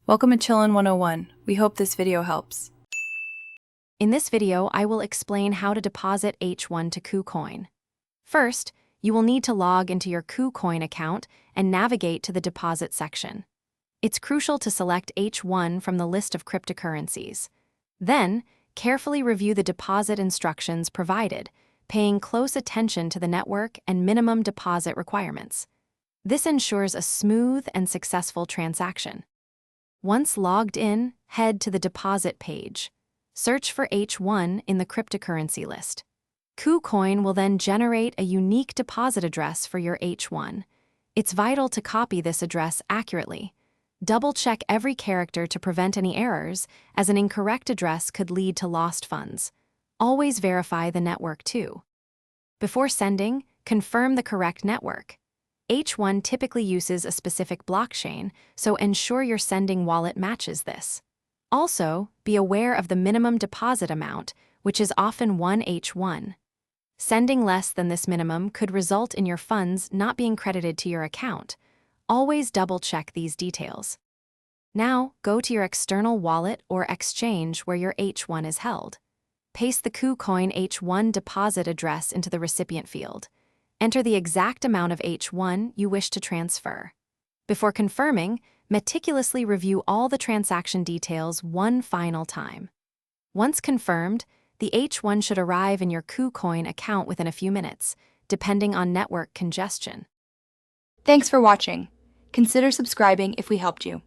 Welcome to Chillin' 101. We hope this video helps. In this video, I will explain how to deposit H1 to KuCoin. First, you will need to log into your KuCoin account and navigate to the deposit section. It's crucial to select H1 from the list of cryptocurrencies. Then, carefully review the deposit instructions provided, paying close attention to the network and minimum deposit requirements. This ensures a smooth and successful transaction. Once logged in, head to the deposit page. Search for H1 in the cryptocurrency list. KuCoin will then generate a unique deposit address for your H1. It's vital to copy this address accurately. Double-check every character to prevent any errors, as an incorrect address could lead to lost funds. Always verify the network too. Before sending, confirm the correct network. H1 typically uses a specific blockchain, so ensure your sending wallet matches this. Also, be aware of the minimum deposit amount, which is often 1 H1. Sending less than this minimum could result in your funds not being credited to your account. Always double-check these details. Now, go to your external wallet or exchange where your H1 is held. Paste the KuCoin H1 deposit address into the recipient field. Enter the exact amount of H1 you wish to transfer. Before confirming, meticulously review all the transaction details one final time. Once confirmed, the H1 should arrive in your KuCoin account within a few minutes, depending on network congestion. Thanks for watching. Consider subscribing if we helped you.